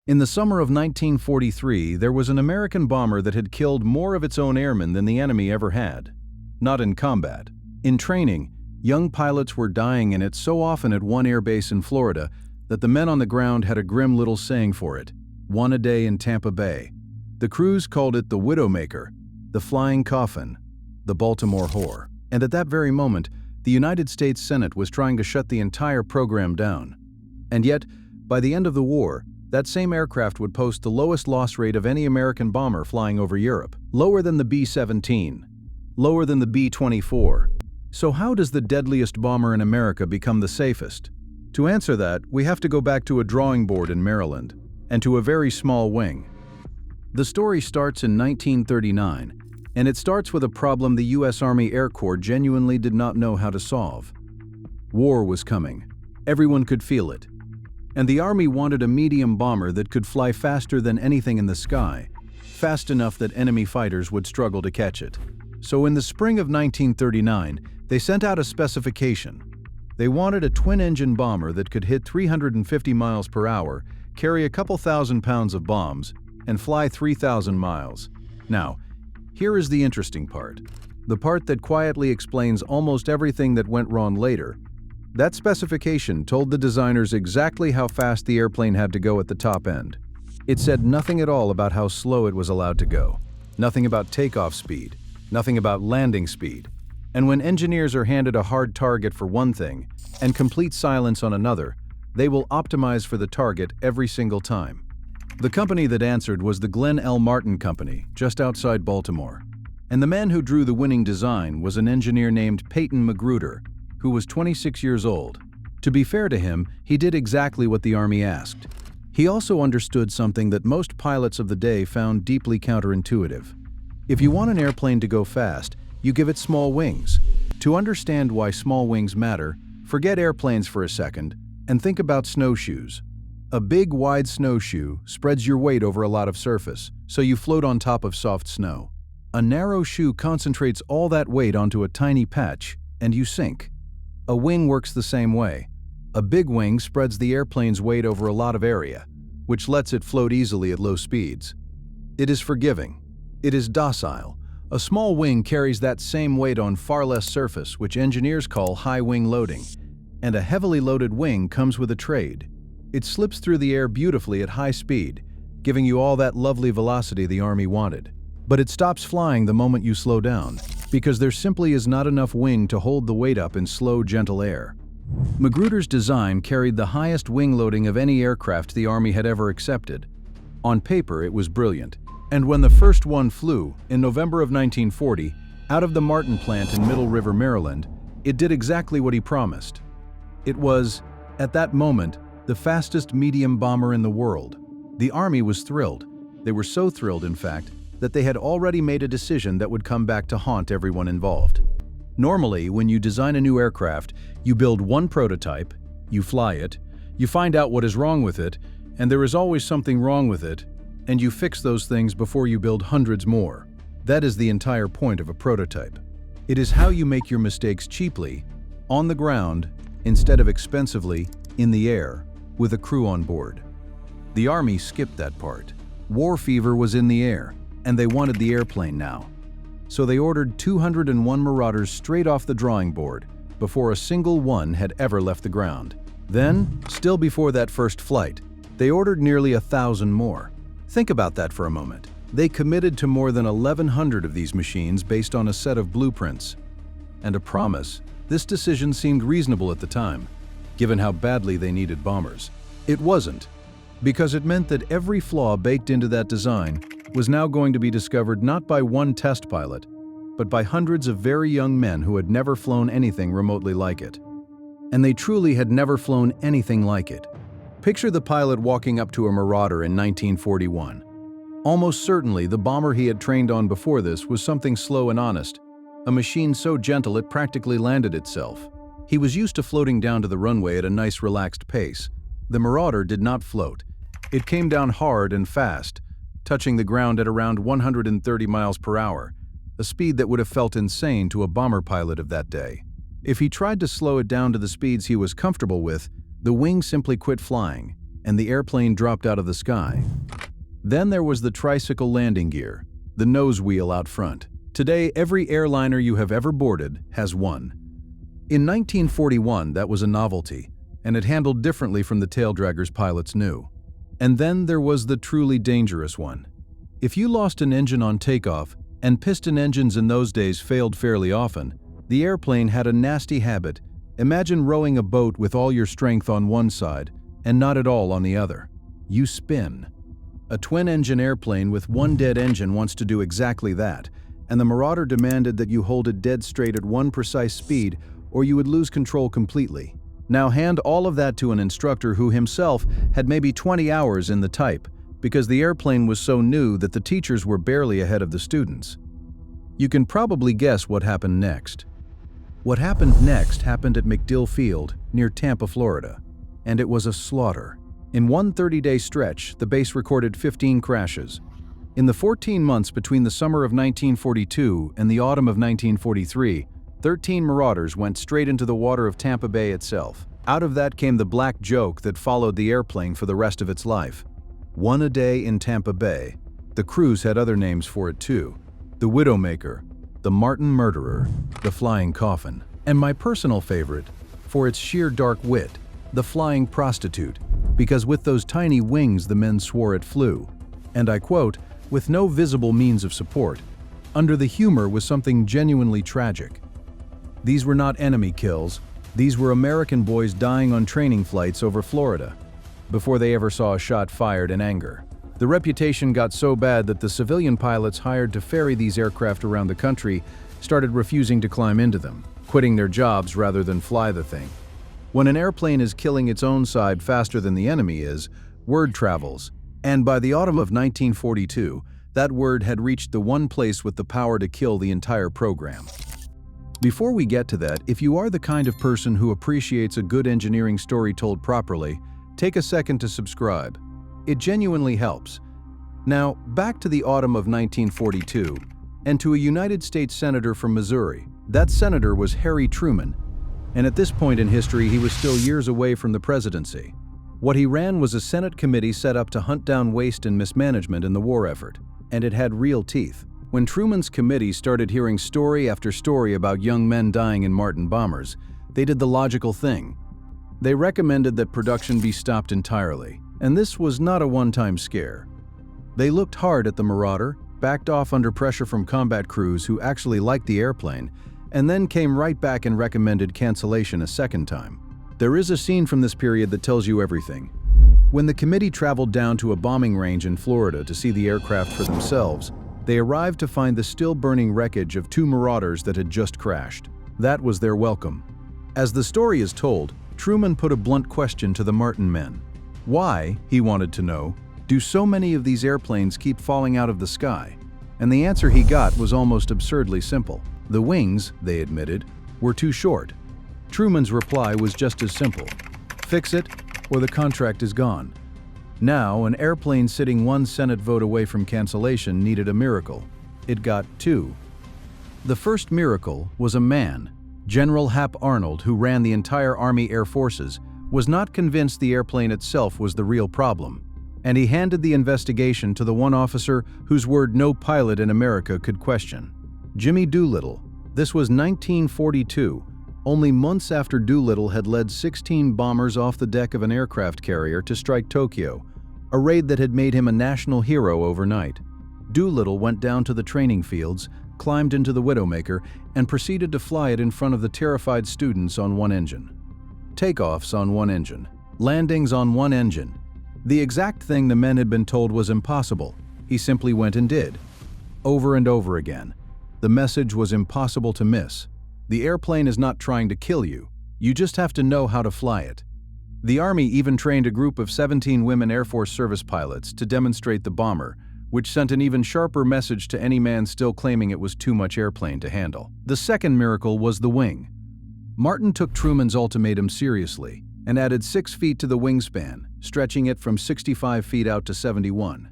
In the summer of 1943, there was an American bomber that had killed more of its own airmen than the enemy ever had. Not in combat. In training, young pilots were dying in it so often at one air base in Florida that the men on the ground had a grim little saying for it: one a day in Tampa Bay. The crews called it the Widowmaker, the Flying Coffin, the Baltimore Whore. And at that very moment, the United States Senate was trying to shut the entire program down. And yet, by the end of the war, that same aircraft would post the lowest loss rate of any American bomber flying over Europe, lower than the B-17, lower than the B-24. So how does the deadliest bomber in America become the safest? To answer that, we have to go back to a drawing board in Maryland, and to a very small wing. The story starts in 1939, and it starts with a problem the U.S. Army Air Corps genuinely did not know how to solve. War was coming. Everyone could feel it. And the Army wanted a medium bomber that could fly faster than anything in the sky, fast enough that enemy fighters would struggle to catch it. So in the spring of 1939, they sent out a specification. They wanted a twin-engine bomber that could hit 350 miles per hour, carry a couple thousand pounds of bombs, and fly 3,000 miles. Now, here is the interesting part. The part that quietly explains almost everything that went wrong later. That specification told the designers exactly how fast the airplane had to go at the top end. It said nothing at all about how slow it was allowed to go. Nothing about takeoff speed. Nothing about landing speed. And when engineers are handed a hard target for one thing and complete silence on another, they will optimize for the target every single time. The company that answered was the Glenn L. Martin Company, just outside Baltimore. And the man who drew the winning design was an engineer named Peyton Magruder, who was 26 years old. To be fair to him, he did exactly what the Army asked. He also understood something that most pilots of the day found deeply counterintuitive. If you want an airplane to go fast, you give it small wings. To understand why small wings matter, forget airplanes for a second and think about snowshoes. A big, wide snowshoe spreads your weight over a lot of surface, so you float on top of soft snow. A narrow shoe concentrates all that weight onto a tiny patch, and you sink. A wing works the same way. A big wing spreads the airplane's weight over a lot of area, which lets it float easily at low speeds. It is forgiving. It is docile. A small wing carries that same weight on far less surface, which engineers call high wing loading. And a heavily loaded wing comes with a trade. It slips through the air beautifully at high speed, giving you all that lovely velocity the Army wanted. But it stops flying the moment you slow down, because there simply is not enough wing to hold the weight up in slow, gentle air. Magruder's design carried the highest wing loading of any aircraft the Army had ever accepted. On paper, it was brilliant. And when the first one flew, in November of 1940, out of the Martin plant in Middle River, Maryland, it did exactly what he promised. It was, at that moment, the fastest medium bomber in the world. The Army was thrilled. They were so thrilled, in fact, that they had already made a decision that would come back to haunt everyone involved. Normally, when you design a new aircraft, you build one prototype, you fly it, you find out what is wrong with it, and there is always something wrong with it, and you fix those things before you build hundreds more. That is the entire point of a prototype. It is how you make your mistakes cheaply, on the ground, instead of expensively, in the air, with a crew on board. The Army skipped that part. War fever was in the air, and they wanted the airplane now. So they ordered 201 Marauders straight off the drawing board, before a single one had ever left the ground. Then, still before that first flight, they ordered nearly 1,000 more. Think about that for a moment. They committed to more than 1,100 of these machines based on a set of blueprints. And a promise. This decision seemed reasonable at the time, given how badly they needed bombers. It wasn't, because it meant that every flaw baked into that design was now going to be discovered not by one test pilot, but by hundreds of very young men who had never flown anything remotely like it. And they truly had never flown anything like it. Picture the pilot walking up to a Marauder in 1941. Almost certainly, the bomber he had trained on before this was something slow and honest, a machine so gentle it practically landed itself. He was used to floating down to the runway at a nice relaxed pace. The Marauder did not float. It came down hard and fast, touching the ground at around 130 miles per hour, a speed that would have felt insane to a bomber pilot of that day. If he tried to slow it down to the speeds he was comfortable with, the wing simply quit flying, and the airplane dropped out of the sky. Then there was the tricycle landing gear, the nose wheel out front. Today, every airliner you have ever boarded has one. In 1941, that was a novelty, and it handled differently from the taildraggers pilots knew. And then there was the truly dangerous one. If you lost an engine on takeoff, and piston engines in those days failed fairly often, the airplane had a nasty habit. Imagine rowing a boat with all your strength on one side and not at all on the other. You spin. A twin-engine airplane with one dead engine wants to do exactly that, and the Marauder demanded that you hold it dead straight at one precise speed or you would lose control completely. Now hand all of that to an instructor who himself had maybe 20 hours in the type, because the airplane was so new that the teachers were barely ahead of the students. You can probably guess what happened next. What happened next happened at MacDill Field, near Tampa, Florida, and it was a slaughter. In one 30-day stretch, the base recorded 15 crashes. In the 14 months between the summer of 1942 and the autumn of 1943, 13 Marauders went straight into the water of Tampa Bay itself. Out of that came the black joke that followed the airplane for the rest of its life. One a day in Tampa Bay. The crews had other names for it too. The Widowmaker, the Martin Murderer, the Flying Coffin, and my personal favorite, for its sheer dark wit, the Flying Prostitute, because with those tiny wings the men swore it flew. And I quote, with no visible means of support. Under the humor was something genuinely tragic. These were not enemy kills, these were American boys dying on training flights over Florida, before they ever saw a shot fired in anger. The reputation got so bad that the civilian pilots hired to ferry these aircraft around the country started refusing to climb into them, quitting their jobs rather than fly the thing. When an airplane is killing its own side faster than the enemy is, word travels, and by the autumn of 1942, that word had reached the one place with the power to kill the entire program. Before we get to that, if you are the kind of person who appreciates a good engineering story told properly, take a second to subscribe. It genuinely helps. Now, back to the autumn of 1942, and to a United States Senator from Missouri. That senator was Harry Truman, and at this point in history he was still years away from the presidency. What he ran was a Senate committee set up to hunt down waste and mismanagement in the war effort, and it had real teeth. When Truman's committee started hearing story after story about young men dying in Martin bombers, they did the logical thing. They recommended that production be stopped entirely, and this was not a one-time scare. They looked hard at the Marauder, backed off under pressure from combat crews who actually liked the airplane, and then came right back and recommended cancellation a second time. There is a scene from this period that tells you everything. When the committee traveled down to a bombing range in Florida to see the aircraft for themselves, they arrived to find the still burning wreckage of 2 Marauders that had just crashed. That was their welcome. As the story is told, Truman put a blunt question to the Martin men. Why, he wanted to know, do so many of these airplanes keep falling out of the sky? And the answer he got was almost absurdly simple. The wings, they admitted, were too short. Truman's reply was just as simple. Fix it, or the contract is gone. Now, an airplane sitting one Senate vote away from cancellation needed a miracle. It got 2. The first miracle was a man. General Hap Arnold, who ran the entire Army Air Forces, was not convinced the airplane itself was the real problem, and he handed the investigation to the one officer whose word no pilot in America could question. Jimmy Doolittle. This was 1942, only months after Doolittle had led 16 bombers off the deck of an aircraft carrier to strike Tokyo, a raid that had made him a national hero overnight. Doolittle went down to the training fields, climbed into the Widowmaker, and proceeded to fly it in front of the terrified students on one engine. Takeoffs on one engine. Landings on one engine. The exact thing the men had been told was impossible, he simply went and did. Over and over again. The message was impossible to miss. The airplane is not trying to kill you. You just have to know how to fly it. The Army even trained a group of 17 women Air Force service pilots to demonstrate the bomber, which sent an even sharper message to any man still claiming it was too much airplane to handle. The second miracle was the wing. Martin took Truman's ultimatum seriously and added 6 feet to the wingspan, stretching it from 65 feet out to 71.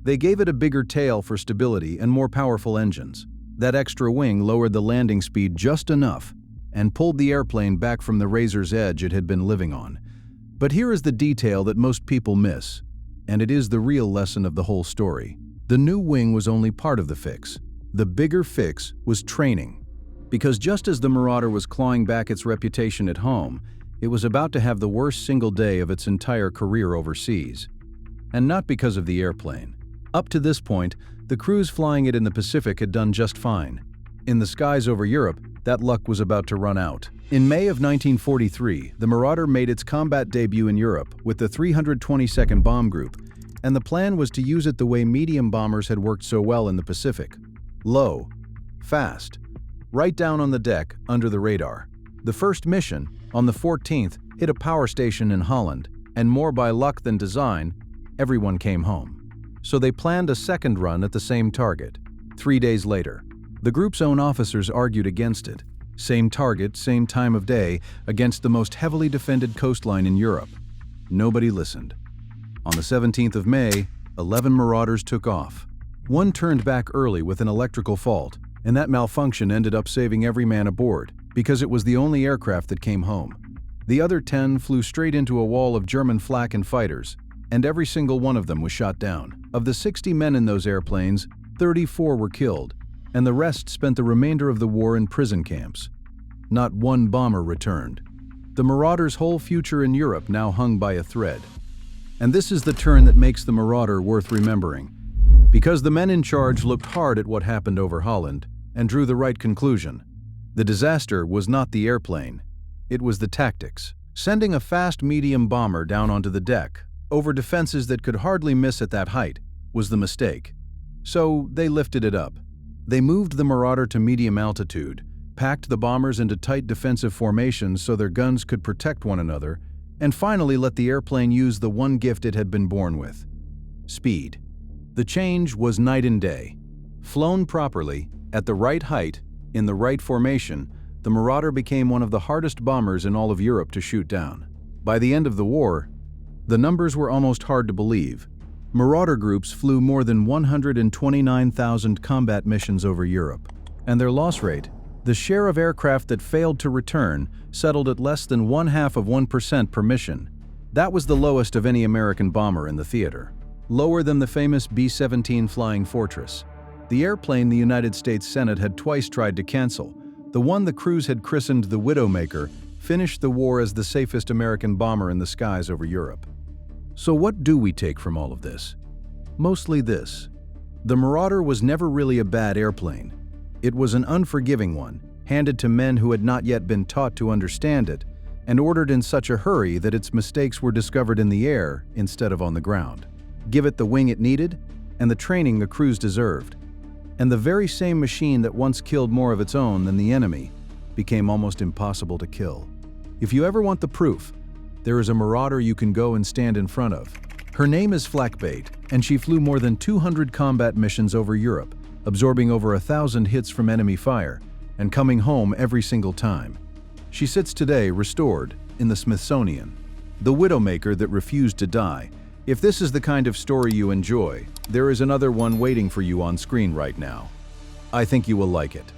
They gave it a bigger tail for stability and more powerful engines. That extra wing lowered the landing speed just enough and pulled the airplane back from the razor's edge it had been living on. But here is the detail that most people miss, and it is the real lesson of the whole story. The new wing was only part of the fix. The bigger fix was training. Because just as the Marauder was clawing back its reputation at home, it was about to have the worst single day of its entire career overseas. And not because of the airplane. Up to this point, the crews flying it in the Pacific had done just fine. In the skies over Europe, that luck was about to run out. In May of 1943, the Marauder made its combat debut in Europe with the 322nd Bomb Group, and the plan was to use it the way medium bombers had worked so well in the Pacific. Low, fast, right down on the deck, under the radar. The first mission, on the 14th, hit a power station in Holland, and more by luck than design, everyone came home. So they planned a second run at the same target. 3 days later, the group's own officers argued against it. Same target, same time of day, against the most heavily defended coastline in Europe. Nobody listened. On the 17th of May, 11 Marauders took off. One turned back early with an electrical fault, and that malfunction ended up saving every man aboard, because it was the only aircraft that came home. The other 10 flew straight into a wall of German flak and fighters, and every single one of them was shot down. Of the 60 men in those airplanes, 34 were killed, and the rest spent the remainder of the war in prison camps. Not one bomber returned. The Marauder's whole future in Europe now hung by a thread. And this is the turn that makes the Marauder worth remembering. Because the men in charge looked hard at what happened over Holland and drew the right conclusion. The disaster was not the airplane. It was the tactics. Sending a fast medium bomber down onto the deck, over defenses that could hardly miss at that height, was the mistake. So they lifted it up. They moved the Marauder to medium altitude, packed the bombers into tight defensive formations so their guns could protect one another, and finally let the airplane use the one gift it had been born with: speed. The change was night and day. Flown properly, at the right height, in the right formation, the Marauder became one of the hardest bombers in all of Europe to shoot down. By the end of the war, the numbers were almost hard to believe. Marauder groups flew more than 129,000 combat missions over Europe, and their loss rate, the share of aircraft that failed to return, settled at less than 0.5% per mission. That was the lowest of any American bomber in the theater. Lower than the famous B-17 Flying Fortress. The airplane the United States Senate had twice tried to cancel, the one the crews had christened the Widowmaker, finished the war as the safest American bomber in the skies over Europe. So what do we take from all of this? Mostly this. The Marauder was never really a bad airplane. It was an unforgiving one, handed to men who had not yet been taught to understand it, and ordered in such a hurry that its mistakes were discovered in the air instead of on the ground. Give it the wing it needed, and the training the crews deserved. And the very same machine that once killed more of its own than the enemy became almost impossible to kill. If you ever want the proof, there is a Marauder you can go and stand in front of. Her name is Flakbait, and she flew more than 200 combat missions over Europe, absorbing over 1,000 hits from enemy fire, and coming home every single time. She sits today, restored, in the Smithsonian. The Widowmaker that refused to die. If this is the kind of story you enjoy, there is another one waiting for you on screen right now. I think you will like it.